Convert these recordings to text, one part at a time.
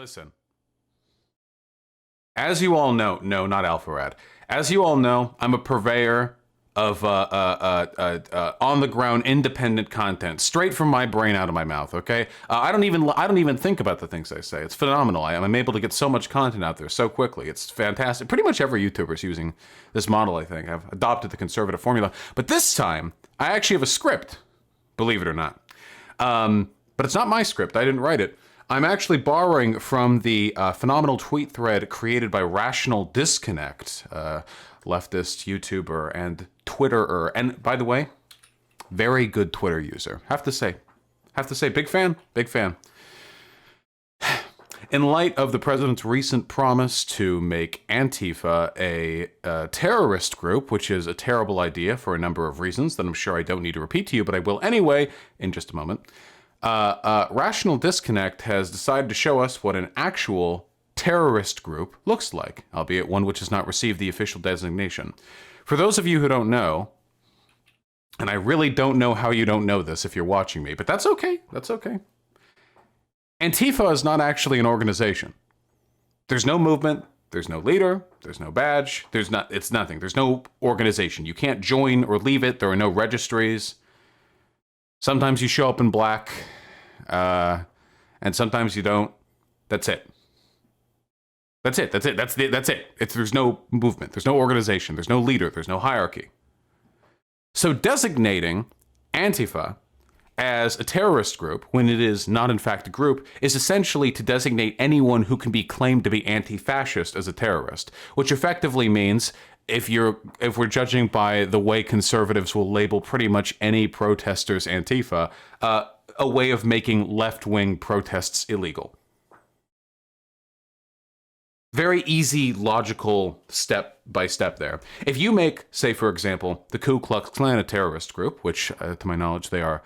Listen, as you all know, no, not Alpharad. As you all know, I'm a purveyor of on the ground independent content, straight from my brain out of my mouth. Okay, I don't even think about the things I say. It's phenomenal. I'm able to get so much content out there so quickly. It's fantastic. Pretty much every YouTuber is using this model. I think I've adopted the conservative formula, but this time I actually have a script. Believe it or not, but it's not my script. I didn't write it. I'm actually borrowing from the phenomenal tweet thread created by Rational Disconnect, leftist YouTuber and Twitterer. And by the way, very good Twitter user. Have to say, big fan, big fan. In light of the president's recent promise to make Antifa a terrorist group, which is a terrible idea for a number of reasons that I'm sure I don't need to repeat to you, but I will anyway in just a moment. Rational Disconnect has decided to show us what an actual terrorist group looks like, albeit one which has not received the official designation. For those of you who don't know, and I really don't know how you don't know this if you're watching me, but that's okay. That's okay. Antifa is not actually an organization. There's no movement. There's no leader. There's no badge. It's nothing. There's no organization. You can't join or leave it. There are no registries. Sometimes you show up in black, and sometimes you don't. That's it. That's it. That's it. That's it. There's no movement. There's no organization. There's no leader. There's no hierarchy. So designating Antifa as a terrorist group, when it is not in fact a group, is essentially to designate anyone who can be claimed to be anti-fascist as a terrorist, which effectively means if we're judging by the way conservatives will label pretty much any protesters Antifa, a way of making left-wing protests illegal. Very easy, logical step by step there. If you make, say for example, the Ku Klux Klan a terrorist group, which to my knowledge they are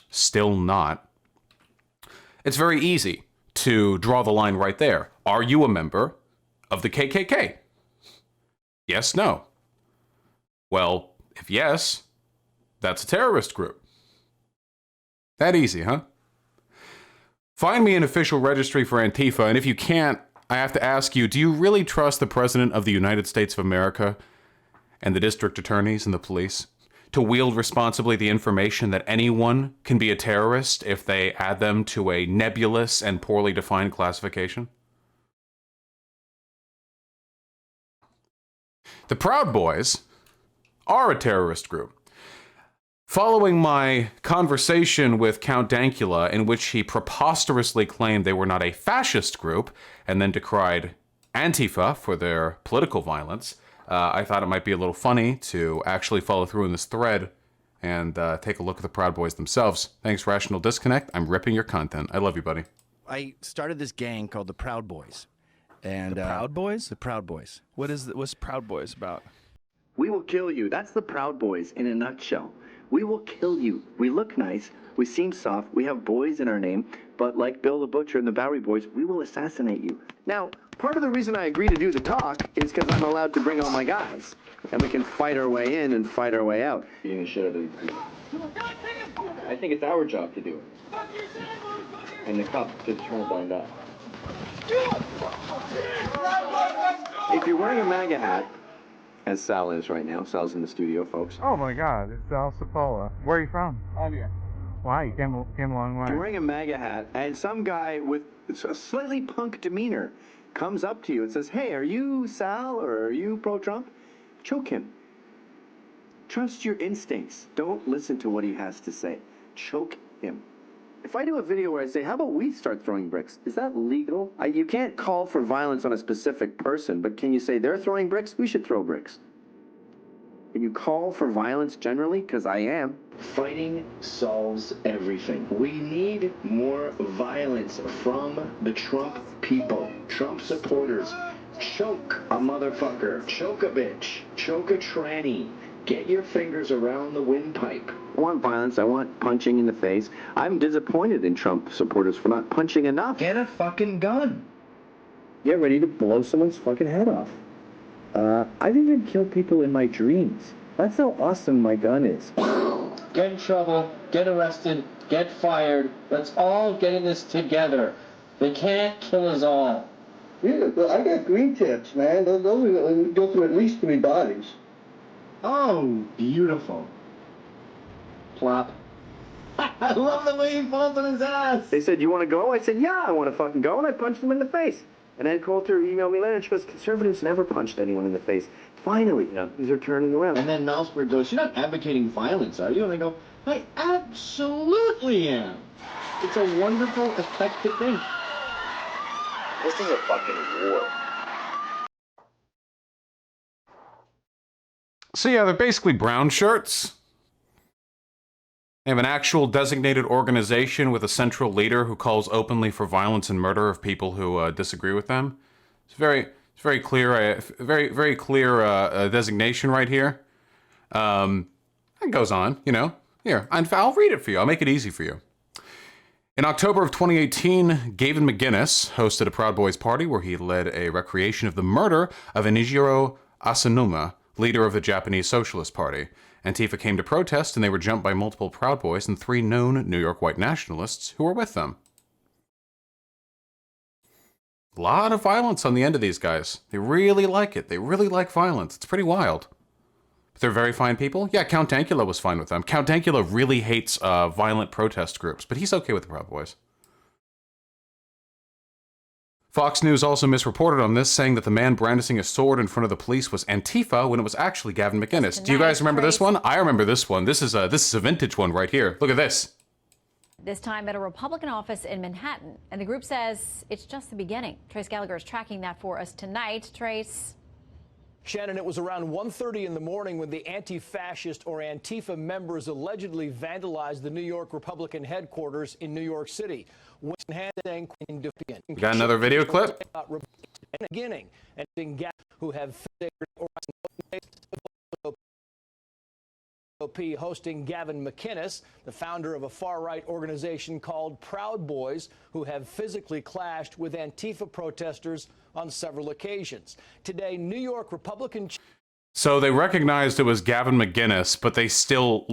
still not, it's very easy to draw the line right there. Are you a member of the KKK? Yes, no. Well, if yes, that's a terrorist group. That easy, huh? Find me an official registry for Antifa, and if you can't, I have to ask you, do you really trust the President of the United States of America and the district attorneys and the police to wield responsibly the information that anyone can be a terrorist if they add them to a nebulous and poorly defined classification? The Proud Boys are a terrorist group. Following my conversation with Count Dankula, in which he preposterously claimed they were not a fascist group and then decried Antifa for their political violence, I thought it might be a little funny to actually follow through in this thread and take a look at the Proud Boys themselves. Thanks, Rational Disconnect. I'm ripping your content. I love you, buddy. I started this gang called the Proud Boys. And The Proud Boys? The Proud Boys. What's Proud Boys about? We will kill you. That's the Proud Boys in a nutshell. We will kill you. We look nice. We seem soft. We have boys in our name. But like Bill the Butcher and the Bowery Boys, we will assassinate you. Now, part of the reason I agree to do the talk is because I'm allowed to bring all my guys. And we can fight our way in and fight our way out. Beating the shit out of these people. I think it's our job to do it. And the cops just turn a blind eye. If you're wearing a MAGA hat, as Sal is right now, Sal's in the studio, folks. Oh my God, it's Sal Cipolla. Where are you from? I'm here. Wow, you came a long way. You're wearing a MAGA hat, and some guy with a slightly punk demeanor comes up to you and says, "Hey, are you Sal or are you pro-Trump?" Choke him. Trust your instincts. Don't listen to what he has to say. Choke him. If I do a video where I say, how about we start throwing bricks? Is that legal? You can't call for violence on a specific person, but can you say they're throwing bricks? We should throw bricks. Can you call for violence generally? Because I am. Fighting solves everything. We need more violence from the Trump people, Trump supporters. Choke a motherfucker. Choke a bitch. Choke a tranny. Get your fingers around the windpipe. I want violence. I want punching in the face. I'm disappointed in Trump supporters for not punching enough. Get a fucking gun. Get ready to blow someone's fucking head off. I've even killed people in my dreams. That's how awesome my gun is. Get in trouble. Get arrested. Get fired. Let's all get in this together. They can't kill us all. Yeah, but I got green tips, man. Those go through at least 3 bodies. Oh, beautiful. Plop. I love the way he falls on his ass. They said, you want to go? I said, yeah, I want to fucking go. And I punched him in the face. And then Coulter emailed me later and she goes, conservatives never punched anyone in the face. Finally, things are turning around. And then Malsberg goes, you're not advocating violence, are you? And I go, I absolutely am. It's a wonderful, effective thing. This is a fucking war. So yeah, they're basically brown shirts. They have an actual designated organization with a central leader who calls openly for violence and murder of people who disagree with them. It's very clear, very clear designation right here. It goes on, Here, I'll read it for you. I'll make it easy for you. In October of 2018, Gavin McInnes hosted a Proud Boys party where he led a recreation of the murder of Inijiro Asanuma, leader of the Japanese Socialist Party. Antifa came to protest, and they were jumped by multiple Proud Boys and 3 known New York white nationalists who were with them. A lot of violence on the end of these guys. They really like it. They really like violence. It's pretty wild. But they're very fine people. Yeah, Count Dankula was fine with them. Count Dankula really hates violent protest groups, but he's okay with the Proud Boys. Fox News also misreported on this, saying that the man brandishing a sword in front of the police was Antifa when it was actually Gavin McInnes. Do you guys remember this one? I remember this one. This is a vintage one right here. Look at this. This time at a Republican office in Manhattan. And the group says it's just the beginning. Trace Gallagher is tracking that for us tonight. Trace. Shannon, it was around 1:30 in the morning when the anti-fascist or Antifa members allegedly vandalized the New York Republican headquarters in New York City. Got another video clip? Beginning and who have hosting Gavin McInnes, the founder of a far-right organization called Proud Boys, who have physically clashed with Antifa protesters on several occasions. Today, New York Republican... So they recognized it was Gavin McInnes, but they still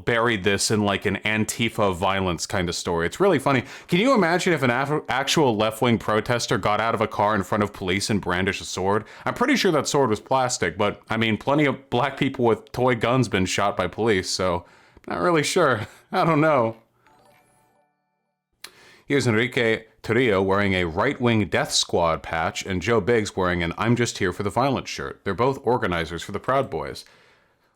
buried this in like an Antifa violence kind of story. It's really funny. Can you imagine if an actual left-wing protester got out of a car in front of police and brandished a sword? I'm pretty sure that sword was plastic, but I mean, plenty of black people with toy guns been shot by police, so not really sure. I don't know. Here's Enrique Torrio wearing a right-wing Death Squad patch and Joe Biggs wearing an I'm Just Here for the Violence shirt. They're both organizers for the Proud Boys.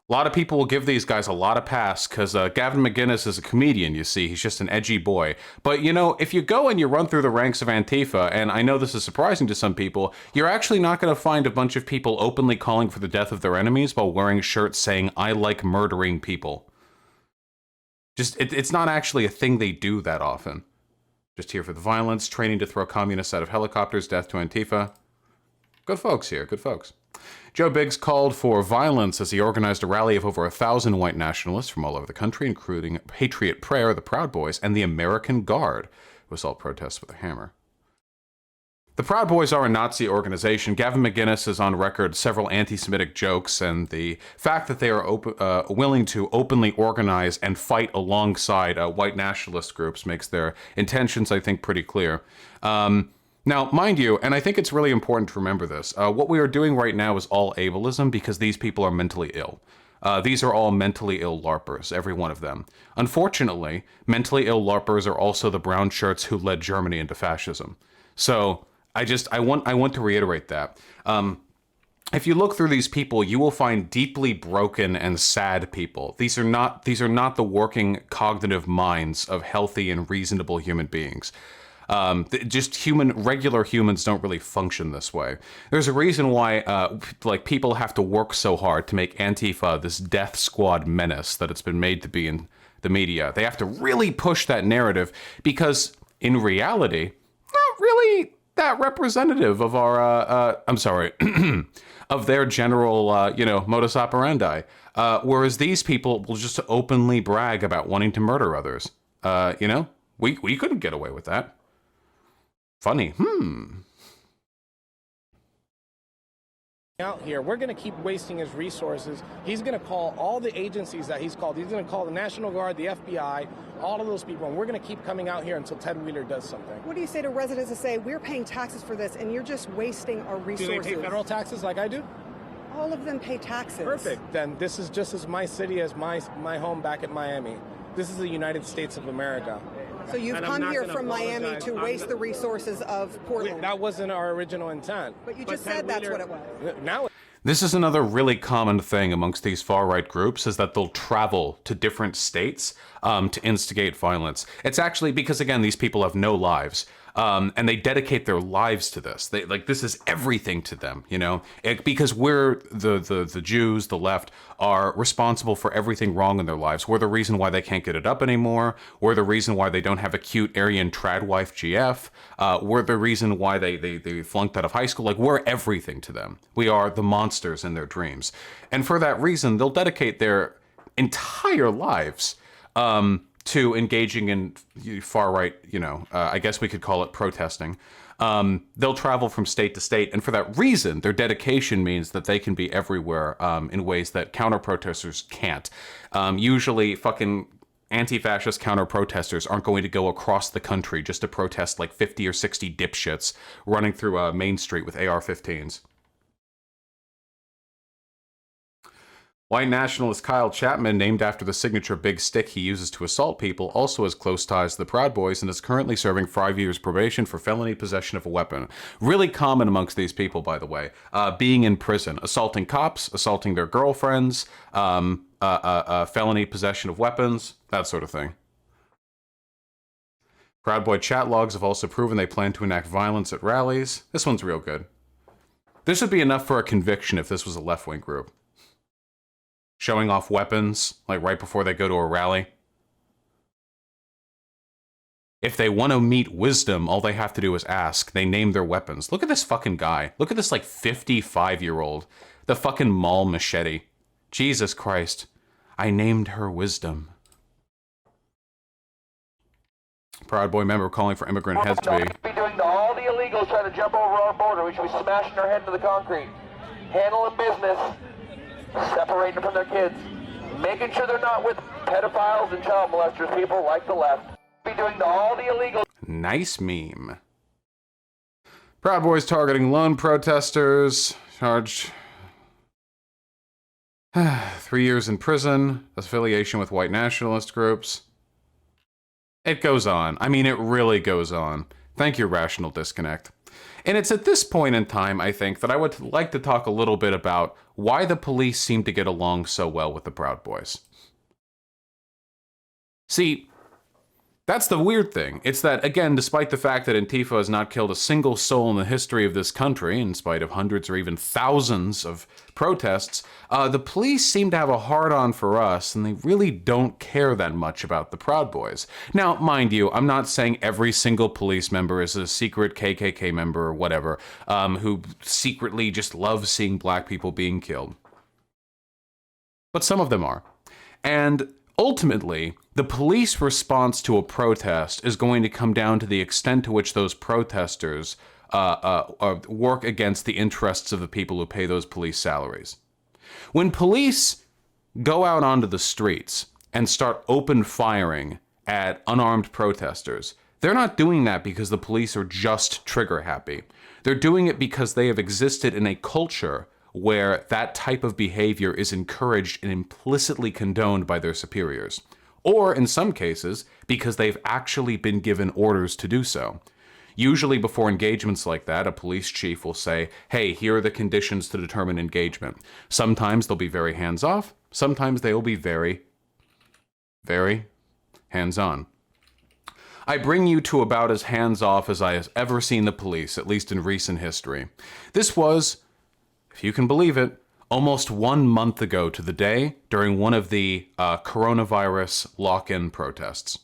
A lot of people will give these guys a lot of pass because Gavin McInnes is a comedian, you see. He's just an edgy boy. But, if you go and you run through the ranks of Antifa, and I know this is surprising to some people, you're actually not going to find a bunch of people openly calling for the death of their enemies while wearing shirts saying, I like murdering people. It's not actually a thing they do that often. Just here for the violence, training to throw communists out of helicopters, death to Antifa. Good folks here, good folks. Joe Biggs called for violence as he organized a rally of over 1,000 white nationalists from all over the country, including Patriot Prayer, the Proud Boys, and the American Guard, who assault protests with a hammer. The Proud Boys are a Nazi organization. Gavin McInnes is on record several anti-Semitic jokes, and the fact that they are willing to openly organize and fight alongside white nationalist groups makes their intentions, I think, pretty clear. Now, mind you, and I think it's really important to remember this, what we are doing right now is all ableism because these people are mentally ill. These are all mentally ill LARPers, every one of them. Unfortunately, mentally ill LARPers are also the brown shirts who led Germany into fascism. So I want to reiterate that. If you look through these people, you will find deeply broken and sad people. These are not the working cognitive minds of healthy and reasonable human beings. Regular humans don't really function this way. There's a reason why, people have to work so hard to make Antifa this death squad menace that it's been made to be in the media. They have to really push that narrative because, in reality, not really that representative of our, of their general, modus operandi. Whereas these people will just openly brag about wanting to murder others. We couldn't get away with that. Funny. out here, we're going to keep wasting his resources. He's going to call all the agencies that he's called. He's going to call the National Guard, the FBI, all of those people, and we're going to keep coming out here until Ted Wheeler does something. What do you say to residents that say, we're paying taxes for this, and you're just wasting our resources? Do they pay federal taxes like I do? All of them pay taxes. Perfect. Then this is just as my city as my home back at Miami. This is the United States of America. So you've come here from Miami to waste the resources of Portland. That wasn't our original intent. But you just said that's what it was. Now. This is another really common thing amongst these far-right groups, is that they'll travel to different states to instigate violence. It's actually because, again, these people have no lives. And they dedicate their lives to this. This is everything to them, you know, because we're the Jews, the left, are responsible for everything wrong in their lives. We're the reason why they can't get it up anymore. We're the reason why they don't have a cute Aryan trad wife GF. We're the reason why they flunked out of high school. Like, we're everything to them. We are the monsters in their dreams. And for that reason, they'll dedicate their entire lives to engaging in far-right, I guess we could call it protesting. They'll travel from state to state, and for that reason, their dedication means that they can be everywhere in ways that counter-protesters can't. Usually, fucking anti-fascist counter-protesters aren't going to go across the country just to protest like 50 or 60 dipshits running through Main Street with AR-15s. White nationalist Kyle Chapman, named after the signature big stick he uses to assault people, also has close ties to the Proud Boys and is currently serving 5 years probation for felony possession of a weapon. Really common amongst these people, by the way. Being in prison, assaulting cops, assaulting their girlfriends, felony possession of weapons, that sort of thing. Proud Boy chat logs have also proven they plan to enact violence at rallies. This one's real good. This would be enough for a conviction if this was a left-wing group. Showing off weapons, like right before they go to a rally. If they want to meet wisdom, all they have to do is ask. They name their weapons. Look at this fucking guy. Look at this, like, 55-year-old. The fucking Maul machete. Jesus Christ. I named her wisdom. Proud Boy member calling for immigrant heads to be doing to all the illegals trying to jump over our border. We should be smashing their head into the concrete. Handling business. Separating them from their kids, making sure they're not with pedophiles and child molesters, people like the left. Be doing to all the illegal. Nice meme. Proud Boys targeting lone protesters, charged 3 years in prison, affiliation with white nationalist groups. It goes on. I mean, it really goes on. Thank you, Rational Disconnect. And it's at this point in time, I think, that I would like to talk a little bit about why the police seem to get along so well with the Proud Boys. See, that's the weird thing. It's that, again, despite the fact that Antifa has not killed a single soul in the history of this country, in spite of hundreds or even thousands of protests, the police seem to have a hard-on for us, and they really don't care that much about the Proud Boys. Now, mind you, I'm not saying every single police member is a secret KKK member or whatever, who secretly just loves seeing black people being killed. But some of them are. And ultimately, the police response to a protest is going to come down to the extent to which those protesters work against the interests of the people who pay those police salaries. When police go out onto the streets and start open firing at unarmed protesters, they're not doing that because the police are just trigger happy. They're doing it because they have existed in a culture where that type of behavior is encouraged and implicitly condoned by their superiors. Or, in some cases, because they've actually been given orders to do so. Usually before engagements like that, a police chief will say, hey, here are the conditions to determine engagement. Sometimes they'll be very hands-off. Sometimes they will be very, very hands-on. I bring you to about as hands-off as I have ever seen the police, at least in recent history. This was, if you can believe it, almost 1 month ago to the day during one of the coronavirus lock-in protests.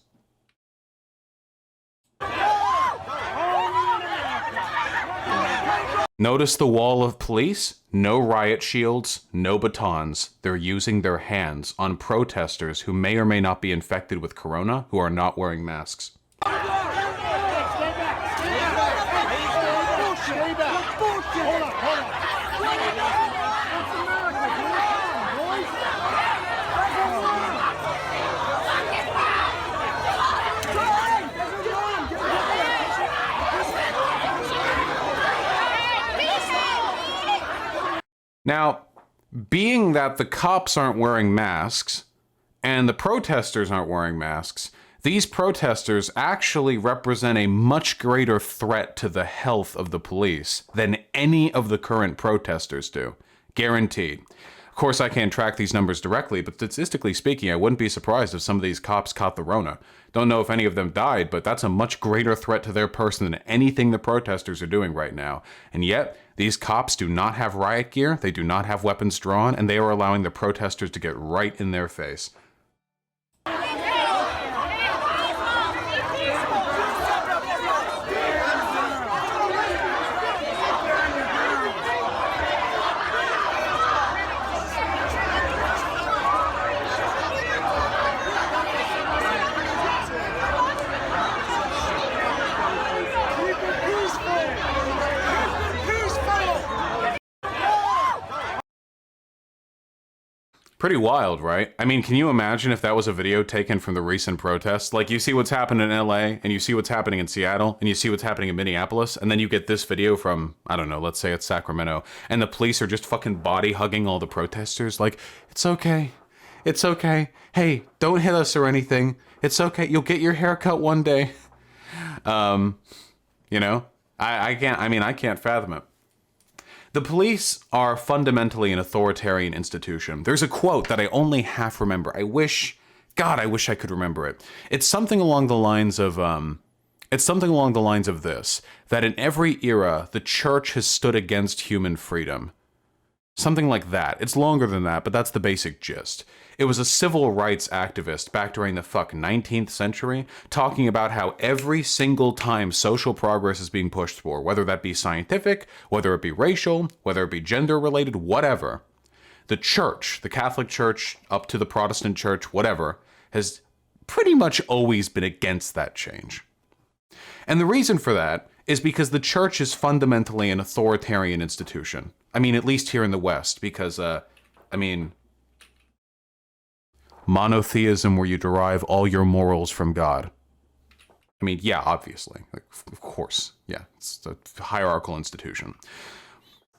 Notice the wall of police? No riot shields, no batons. They're using their hands on protesters who may or may not be infected with corona who are not wearing masks. Now, being that the cops aren't wearing masks and the protesters aren't wearing masks, these protesters actually represent a much greater threat to the health of the police than any of the current protesters do. Guaranteed. Of course, I can't track these numbers directly, but statistically speaking, I wouldn't be surprised if some of these cops caught the Rona. Don't know if any of them died, but that's a much greater threat to their person than anything the protesters are doing right now. And yet, these cops do not have riot gear, they do not have weapons drawn, and they are allowing the protesters to get right in their face. Pretty wild, right? I mean, can you imagine if that was a video taken from the recent protests? Like, you see what's happening in LA, and you see what's happening in Seattle, and you see what's happening in Minneapolis, and then you get this video from, I don't know, let's say it's Sacramento, and the police are just fucking body hugging all the protesters. Like, it's okay. It's okay. Hey, don't hit us or anything. It's okay. You'll get your hair cut one day. You know? I can't fathom it. The police are fundamentally an authoritarian institution. There's a quote that I only half remember. I wish I could remember it. It's something along the lines of, this, that in every era, the church has stood against human freedom. Something like that. It's longer than that, but that's the basic gist. It was a civil rights activist back during the 19th century talking about how every single time social progress is being pushed for, whether that be scientific, whether it be racial, whether it be gender related, whatever, the church, the Catholic Church up to the Protestant Church, whatever, has pretty much always been against that change. And the reason for that is because the church is fundamentally an authoritarian institution. I mean, at least here in the West, because, monotheism where you derive all your morals from God. I mean, yeah, obviously. Like, of course. Yeah, it's a hierarchical institution.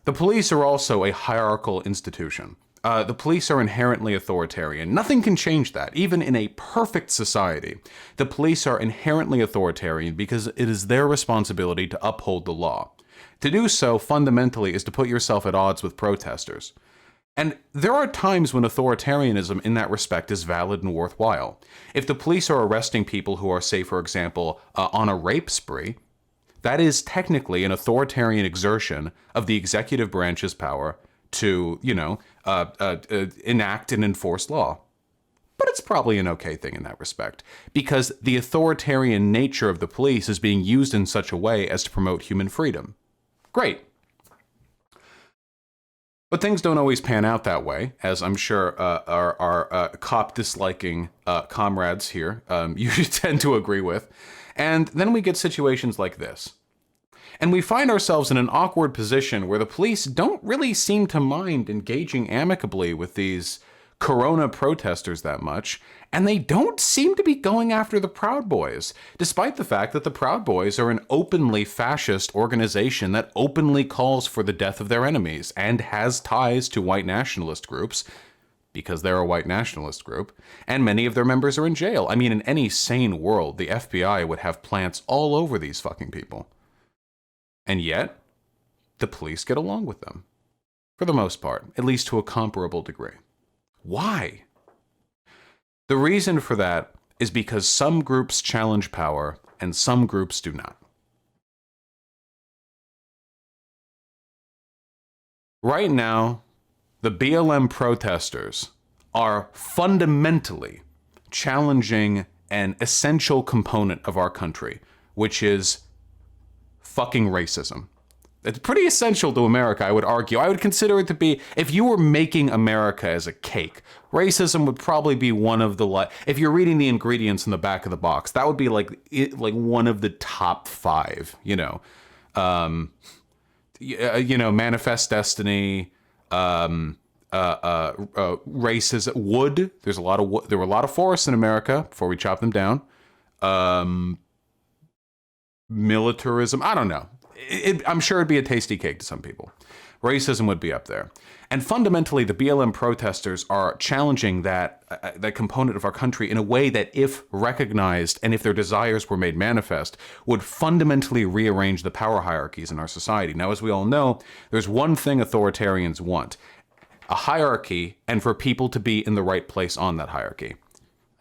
The police are also a hierarchical institution. The police are inherently authoritarian. Nothing can change that. Even in a perfect society, the police are inherently authoritarian because it is their responsibility to uphold the law. To do so, fundamentally, is to put yourself at odds with protesters. And there are times when authoritarianism in that respect is valid and worthwhile. If the police are arresting people who are, say, for example, on a rape spree, that is technically an authoritarian exertion of the executive branch's power to, enact and enforce law. But it's probably an okay thing in that respect, because the authoritarian nature of the police is being used in such a way as to promote human freedom. Great. But things don't always pan out that way, as I'm sure our cop-disliking comrades here usually tend to agree with. And then we get situations like this. And we find ourselves in an awkward position where the police don't really seem to mind engaging amicably with these Corona protesters that much, and they don't seem to be going after the Proud Boys, despite the fact that the Proud Boys are an openly fascist organization that openly calls for the death of their enemies and has ties to white nationalist groups, because they're a white nationalist group, and many of their members are in jail. I mean, in any sane world, the FBI would have plants all over these fucking people. And yet, the police get along with them. For the most part, at least to a comparable degree. Why? The reason for that is because some groups challenge power and some groups do not. Right now, the BLM protesters are fundamentally challenging an essential component of our country, which is fucking racism. It's pretty essential to America, I would argue. I would consider it to be, if you were making America as a cake, racism would probably be one of the, if you're reading the ingredients in the back of the box, that would be like one of the top 5, Manifest Destiny, racism, wood. There were a lot of forests in America before we chopped them down. Militarism, I don't know. I'm sure it'd be a tasty cake to some people, Racism would be up there. And fundamentally, the BLM protesters are challenging that component of our country in a way that, if recognized and if their desires were made manifest, would fundamentally rearrange the power hierarchies in our society. Now, as we all know, there's one thing authoritarians want: a hierarchy, and for people to be in the right place on that hierarchy.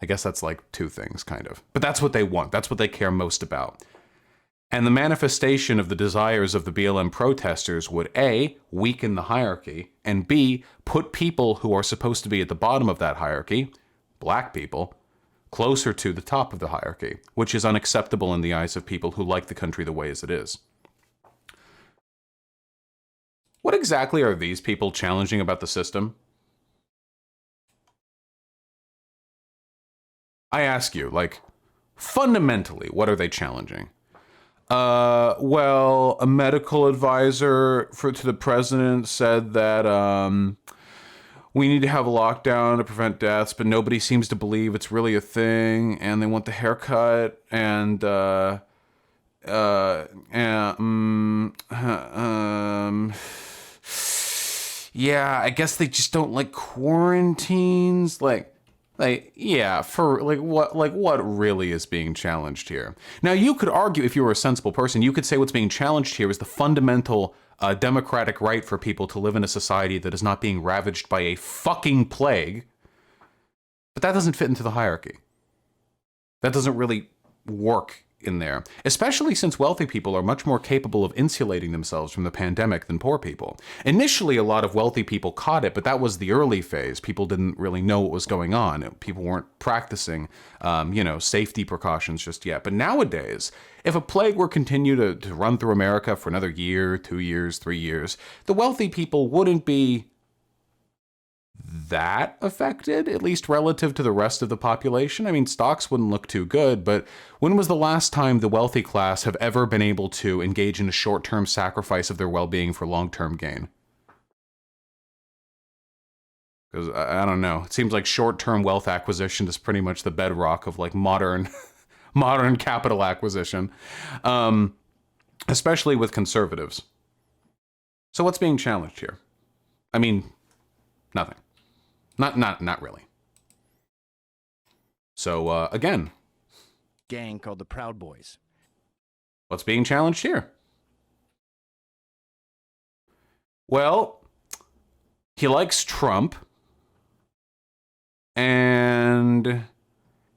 I guess that's like two things, kind of. But that's what they want. That's what they care most about. And the manifestation of the desires of the BLM protesters would A, weaken the hierarchy, and B, put people who are supposed to be at the bottom of that hierarchy, black people, closer to the top of the hierarchy, which is unacceptable in the eyes of people who like the country the way as it is. What exactly are these people challenging about the system? I ask you, like, fundamentally, what are they challenging? Well, a medical advisor to the president said that we need to have a lockdown to prevent deaths, but nobody seems to believe it's really a thing, and they want the haircut, and yeah, I guess they just don't like quarantines, yeah, for what really is being challenged here? Now, you could argue, if you were a sensible person, you could say what's being challenged here is the fundamental democratic right for people to live in a society that is not being ravaged by a fucking plague. But that doesn't fit into the hierarchy. That doesn't really work in there, especially since wealthy people are much more capable of insulating themselves from the pandemic than poor people. Initially, a lot of wealthy people caught it, but that was the early phase. People didn't really know what was going on. People weren't practicing, safety precautions just yet. But nowadays, if a plague were continue to run through America for another year, 2 years, 3 years, the wealthy people wouldn't be that affected, at least relative to the rest of the population. I mean, stocks wouldn't look too good, but when was the last time the wealthy class have ever been able to engage in a short-term sacrifice of their well-being for long-term gain? Because I don't know. It seems like short-term wealth acquisition is pretty much the bedrock of like modern capital acquisition, especially with conservatives. So what's being challenged here? I mean, nothing. Not really. So, again. Gang called the Proud Boys. What's being challenged here? Well, he likes Trump. And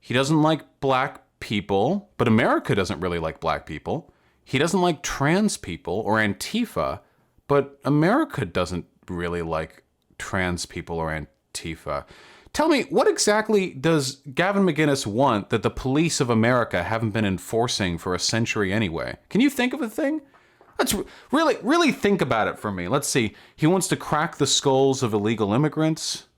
he doesn't like black people, but America doesn't really like black people. He doesn't like trans people or Antifa, but America doesn't really like trans people or Antifa. Tell me, what exactly does Gavin McInnes want that the police of America haven't been enforcing for a century anyway? Can you think of a thing? Let's really think about it for me. Let's see. He wants to crack the skulls of illegal immigrants.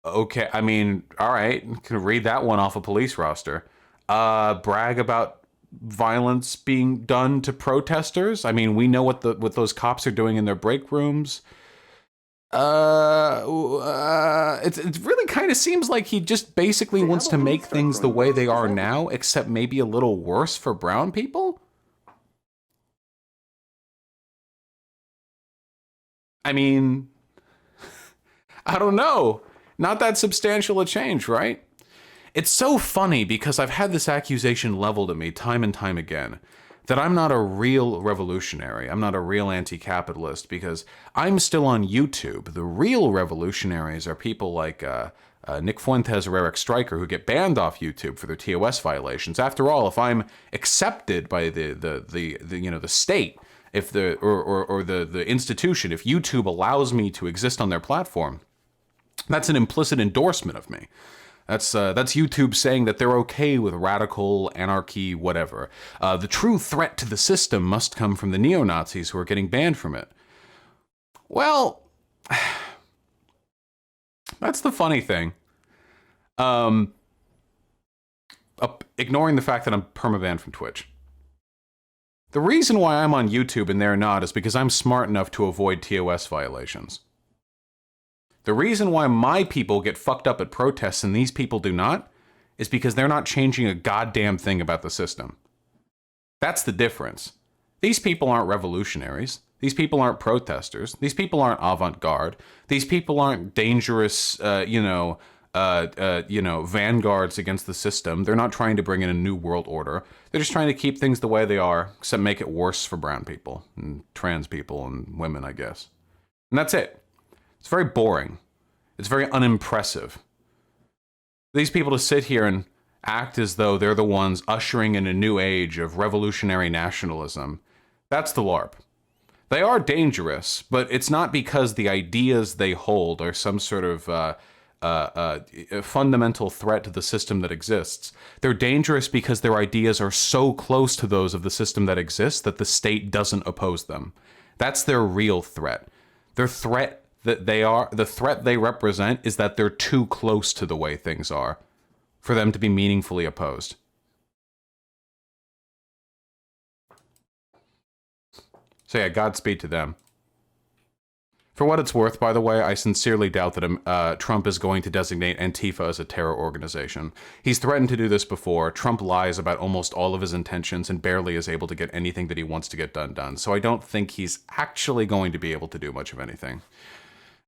Okay, I mean, all right. Can read that one off a police roster. Brag about violence being done to protesters. I mean, we know what those cops are doing in their break rooms. It really kind of seems like he just basically wants to make things the way they are now, except maybe a little worse for brown people. I mean, I don't know. Not that substantial a change, right? It's so funny because I've had this accusation leveled at me time and time again that I'm not a real revolutionary. I'm not a real anti-capitalist because I'm still on YouTube. The real revolutionaries are people like Nick Fuentes or Eric Stryker, who get banned off YouTube for their TOS violations. After all, if I'm accepted by the state, if the institution, if YouTube allows me to exist on their platform, that's an implicit endorsement of me. That's YouTube saying that they're okay with radical anarchy, whatever. The true threat to the system must come from the neo-Nazis who are getting banned from it. Well, that's the funny thing. Ignoring the fact that I'm permabanned from Twitch. The reason why I'm on YouTube and they're not is because I'm smart enough to avoid TOS violations. The reason why my people get fucked up at protests and these people do not is because they're not changing a goddamn thing about the system. That's the difference. These people aren't revolutionaries. These people aren't protesters. These people aren't avant-garde. These people aren't dangerous, vanguards against the system. They're not trying to bring in a new world order. They're just trying to keep things the way they are, except make it worse for brown people and trans people and women, I guess. And that's it. It's very boring. It's very unimpressive. These people to sit here and act as though they're the ones ushering in a new age of revolutionary nationalism. That's the LARP. They are dangerous, but it's not because the ideas they hold are some sort of a fundamental threat to the system that exists. They're dangerous because their ideas are so close to those of the system that exists that the state doesn't oppose them. That's their real threat. The threat they represent is that they're too close to the way things are for them to be meaningfully opposed. So yeah, Godspeed to them. For what it's worth, by the way, I sincerely doubt that Trump is going to designate Antifa as a terror organization. He's threatened to do this before. Trump lies about almost all of his intentions and barely is able to get anything that he wants to get done. So I don't think he's actually going to be able to do much of anything.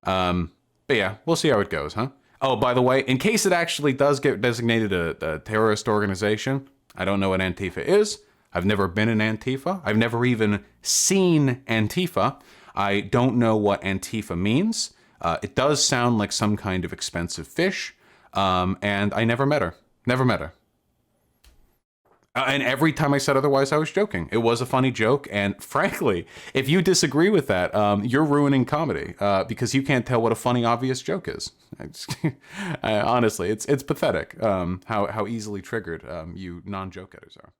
But yeah, we'll see how it goes, huh? Oh, by the way, in case it actually does get designated a terrorist organization, I don't know what Antifa is. I've never been in Antifa. I've never even seen Antifa. I don't know what Antifa means. It does sound like some kind of expensive fish. And I never met her. Never met her. And every time I said otherwise, I was joking. It was a funny joke. And frankly, if you disagree with that, you're ruining comedy because you can't tell what a funny, obvious joke is. Honestly, it's pathetic how easily triggered you non-joke getters are.